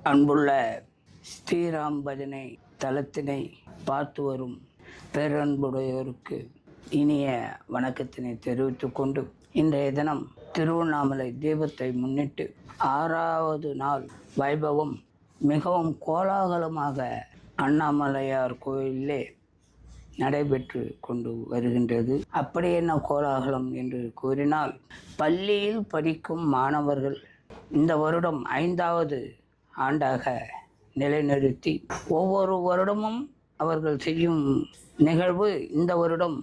அன்புள்ள ஸ்ரீராம் பஜனை தளத்தினை பார்த்து வரும் பேரன்புடையோருக்கு இனிய வணக்கத்தினை தெரிவித்துக் கொண்டு இன்றைய தினம் திருவண்ணாமலை தீபத்தை முன்னிட்டு 6வது நாள் வைபவம் மிகவும் கோலாகலமாக அண்ணாமலையார் கோயிலே நடைபெற்று கொண்டு வருகின்றது. அப்படி என்ன கோலாகலம் என்று கூறினால், பள்ளியில் படிக்கும் மாணவர்கள் இந்த வருடம் 5வது ஆண்டாக நிலைநிறுத்தி ஒவ்வொரு வருடமும் அவர்கள் செய்யும் நிகழ்வு இந்த வருடம்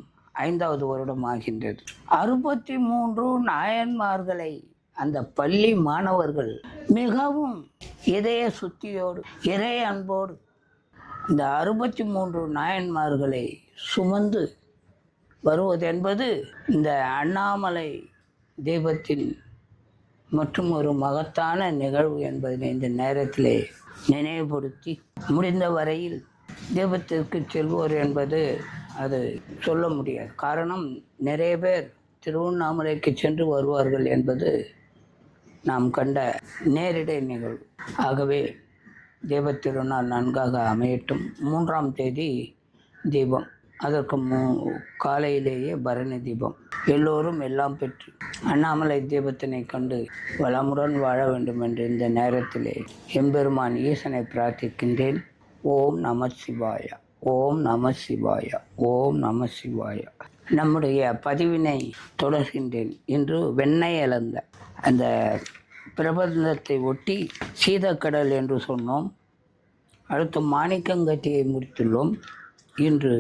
5வது வருடம் ஆகின்றது. 63 நாயன்மார்களை அந்த பள்ளி மாணவர்கள் மிகவும் இதய சுத்தியோடு இறை அன்போடு இந்த 63 நாயன்மார்களை சுமந்து வருவது என்பது இந்த அண்ணாமலை தீபத்தின் மற்றும் ஒரு மகத்தான நிகழ்வு என்பதை இந்த நேரத்திலே நினைவுபடுத்தி, முடிந்த வரையில் தீபத்திற்கு செல்வோர் என்பது அது சொல்ல முடியாது. காரணம், நிறைய பேர் திருவண்ணாமலைக்கு சென்று வருவார்கள் என்பது நாம் கண்ட நேரிடை நிகழ்வு. ஆகவே தீபத்திருநாள் நன்றாக அமையட்டும். 3ஆம் தேதி தீபம், அதற்கு காலையிலேயே பரணி தீபம். எல்லோரும் எல்லாம் பெற்று அண்ணாமலை தீபத்தினை கண்டு வளமுடன் வாழ வேண்டும் என்று இந்த நேரத்திலே எம்பெருமான் ஈசனை பிரார்த்திக்கின்றேன். ஓம் நம சிவாய, ஓம் நம சிவாய, ஓம் நம சிவாய. நம்முடைய பதிவினை தொடர்கின்றேன். இன்று வெண்ணெய் இழந்த அந்த பிரபந்தத்தை ஒட்டி சீதக்கடல் என்று சொன்னோம். அடுத்து மாணிக்கங்கட்டியை முடித்துள்ளோம். இன்று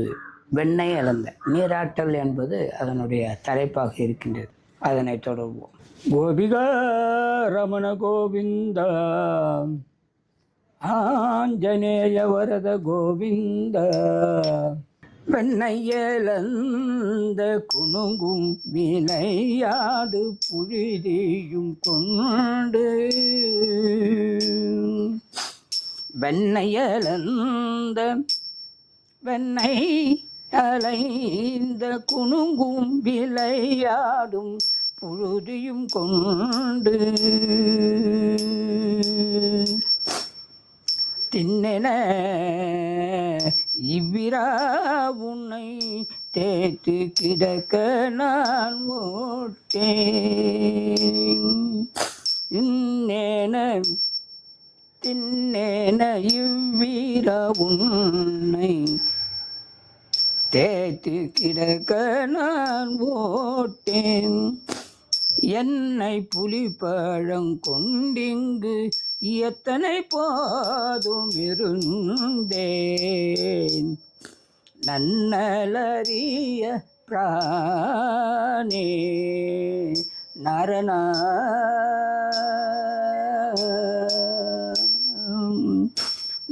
வெண்ணெய் இழந்த நீராட்டல் என்பது அதனுடைய தலைப்பாக இருக்கின்றது. அதனை தொடர்வோம். கோபிகா ரமண கோவிந்த ஆஞ்சநேய வரத கோவிந்த. வெண்ணையலந்த குணுங்கும் விளையாடு புழுதியும் கொண்டு, வெண்ணையலந்த வெண்ணை அலைந்த குணுங்கும் விளையாடும் புழுதியும் கொண்டு, தின்னென இவ்விரா உன்னை தேய்த்து கிடக்க நான் ஓட்டேன். தின்னேன இவ்விரா உன்னை தேய்த்து கிடக்க நான் ஓட்டேன். என்னை புலிப்பழம் கொண்டிங்கு எத்தனை போதும் இருந்தேன். நன்னலறிய பிராணே நரணா,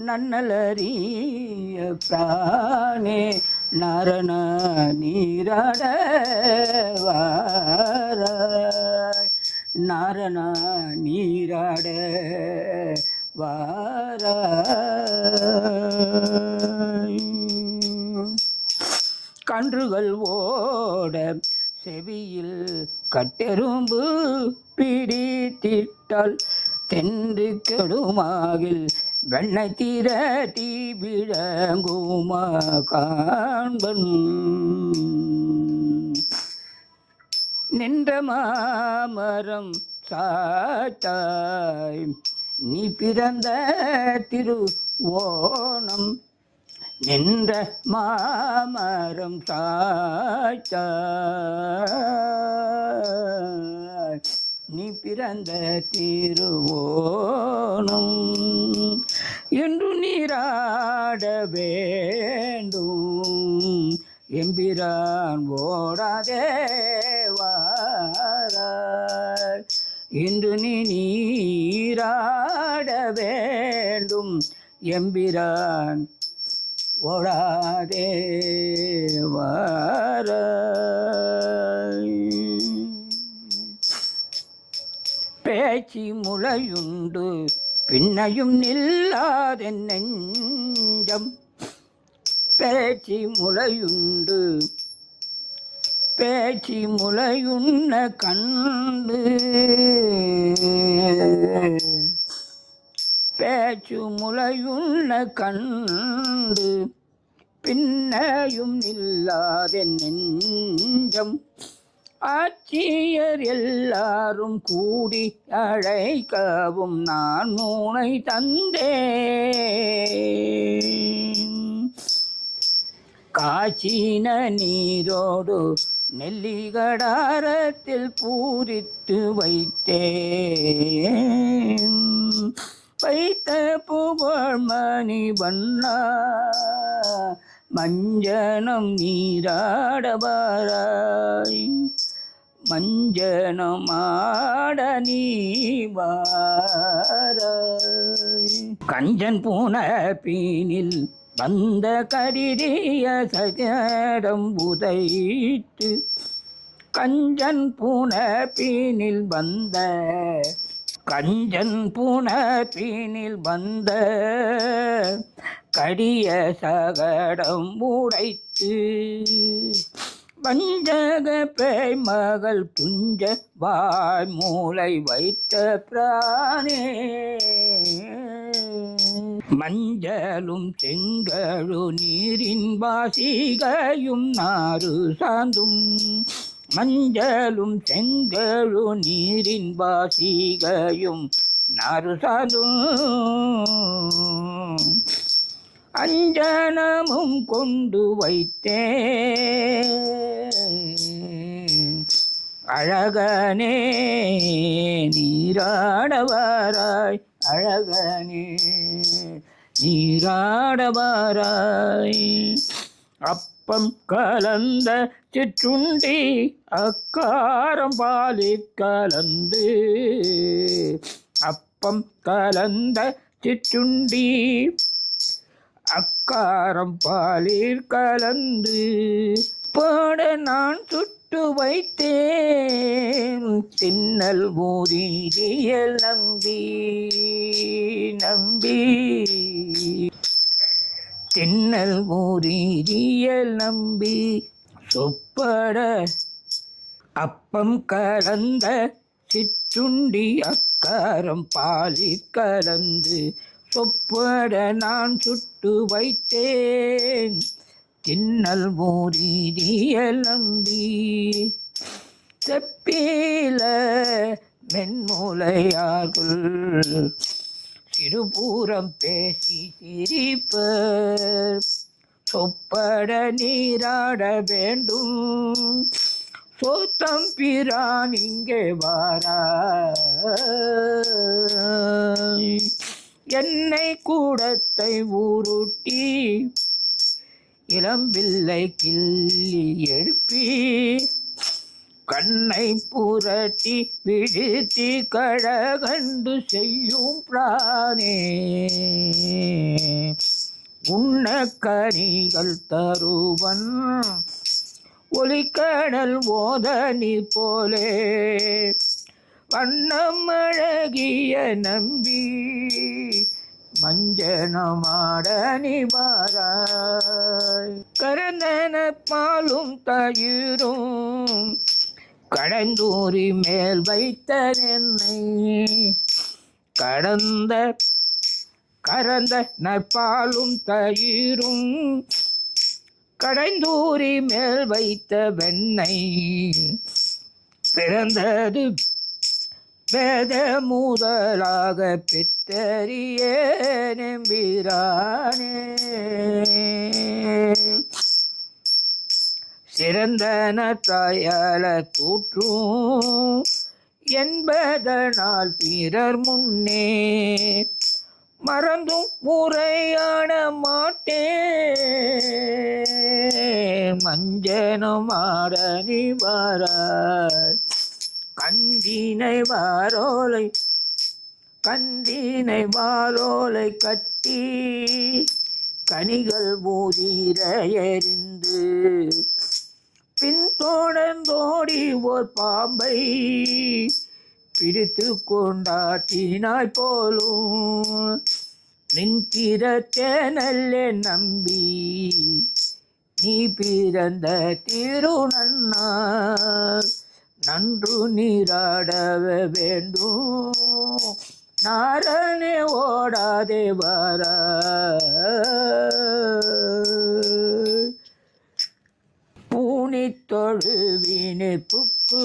நன்னலறிய பிராணே நரண நீராட வாராய், நரண நீராட வாராய். கன்றுகள் ஓட செவியில் கட்டெரும்பு பிடித்திட்டால் தென்று கெடுமாகில் வெண்ணை திரட்டி விளங்குமா காண்பன். நின்ற மாமரம் சாத்தாய் நீ பிறந்த திருவோணம், நின்ற மாமரம் சாத்தாய் நீ பிறந்த திருவோணம். என்று நீராட வேண்டும் எம்பிரான் ஓடாதே வாராய். இன்று நீ நீராட வேண்டும் எம்பிரான் ஓடாதே வாராய். பேச்சு முளையுண்டு பின்னையும் நில்லாதென் நெஞ்சம், பேச்சு முளையுண்டு பேச்சு முளையுண்ண கண்டு பேச்சு முளையுள்ள கண்டு பின்னையும் இல்லாத நெஞ்சம் ஆட்சியர் எல்லாரும் கூடி அழைக்கவும் நான் மூனை தந்தேன். காய்ச்சின நீரோடு நெல்லிகடாரத்தில் பூரித்து வைத்தேன். வைத்த புகழ்மணி வண்ணா மஞ்சனம் நீராடவாராய், மஞ்சனம் ஆட நீவாராய். கஞ்சன் பூன பீனில் வந்த கடிதிய சகடம் உதைத்து, கஞ்சன் பூன பீனில் வந்த கஞ்சன் பூன பீனில் வந்த கடிய சகடம் உடைத்து, வஞ்சக பேய் மகள் துஞ்ச வாய் மூளை வைத்த பிரானே. மஞ்சளும் செங்கழு நீரின் வாசிகையும் நாறு சாந்தும், மஞ்சளும் செங்கழு நீரின் வாசிகையும் நாறு சாந்தும், அஞ்சனமும் கொண்டு வைத்தேன். அழகனே நீராடவாராய், அழகனே நீராடவாராய். அப்பம் கலந்த சிற்றுண்டி அக்காரம் பாலிற் கலந்து, அப்பம் கலந்த சிற்றுண்டி அக்காரம் பாலிற் கலந்து பாட நான் சுட்டு வைத்தேன். தின்னல் ஊதியல் நம்பி நம்பி, தின்னல் ஊதியல் நம்பி சொப்பட அப்பம் கலந்த சிற்றுண்டி அக்காரம் பாலிற் கலந்து சொப்பட நான் சுட்டு வைத்தேன். தின்னல் ஊதியல் நம்பி செப்பீல மென்முலையார்கள் சிறுபூரம் பேசி சிரிப்பர். சொப்பட நீராட வேண்டும் சோத்தம் பிரான் இங்கே வாராய். எண்ணெய் கூடத்தை ஊருட்டி இளம்பிள்ளை கிள்ளி எழுப்பி, கண்ணை புரட்டி விழுத்தி கழகண்டு செய்யும் பிரானே. உண்ண கனிகள் தருவன் ஒலிக்கடல் ஓத நீர் போலே, வண்ணம் அழகிய நம்பி மஞ்சனமாட நிவாராய். கரந்தன பாலும் தயிரும் கடந்தூரி மேல் வைத்த என்னை, கறந்த நற்பாலும் தயிரும் கடைந்தூரி மேல் வைத்த வெண்ணை, பிறந்தது வேத முதலாக பெற்றறிய நம்பிரானே. சிறந்தன தாயால கூற்றும் என்பதனால் பிறர் முன்னே மறந்தும் முறையாட மாட்டேன். மஞ்சனும் ஆட நிவாராய். கந்தினை வாரோலை கட்டி கனிகள் ஊதிர எறிந்து, பின்தொடர்ந்தோடி ஓர் பாம்பை பிடித்து கொண்டாட்டினாய் போலும். நின்றிரத்தே நல்ல நம்பி நீ பிறந்த திருநன்னார், நன்று நீராட வேண்டும் நாரணே ஓடாதே வர பூனித்தொழுவினை புக்கு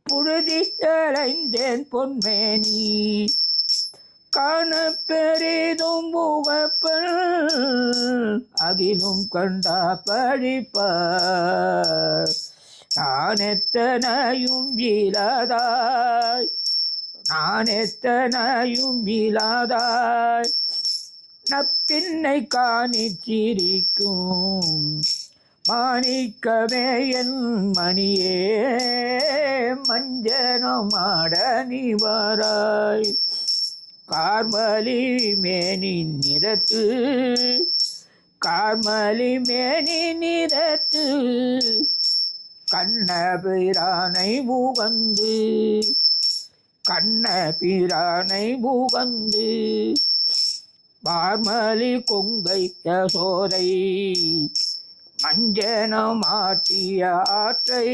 புழுதி அலைந்தேன் பொன்மேனி காண பெரிதும் புகப்பல் அகிலும் கண்டா படிப்பார் நான் எத்தனையும் இல்லாதாய் நான் எத்தனையும் இல்லாதாய் நப்பின்னை காணிச் சிரிக்கும் மாணிக்கமே என் மணியே மஞ்சனமாட நீ வாராய் கார்மலி மேனி நிறத்து கார்மலி மேனி நிறத்து கண்ண பிரானை புகந்து கண்ண பிரானை புகந்து பார்மலி கொங்கை யசோதை மஞ்சனமாட்டிய ஆற்றை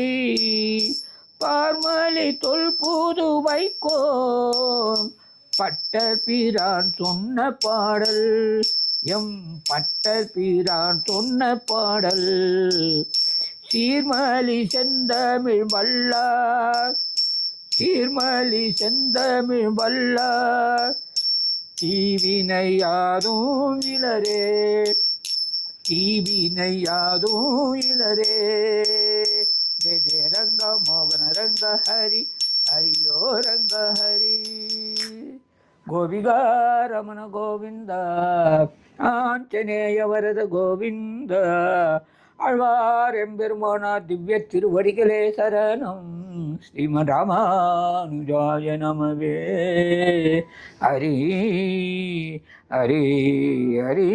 பார்மலி தொல் புதுவைக்கோன் பட்டர் பிரான் சொன்ன பாடல் எம் பட்டர் பிரான் சொன்ன பாடல் சீர்மலி செந்தமிழ் வல்லார் சீர்மலி செந்தமிழ் வல்லார் தீவினை யாதும் இளரே தீவினை யாதும் இளரே ஜெய ஜெய ரங்க மோகன ரங்க ஹரி ஹரியோ ரங்க ஹரி கோபிகா ரமண கோவிந்த ஆஞ்சநேய வரத கோவிந்த ஆழ்வார் எம்பெருமானார் திவ்ய திருவடிகளே சரணம் ஸ்ரீமத் ராமானுஜாய நமவே ஹரி ஹரி ஹரி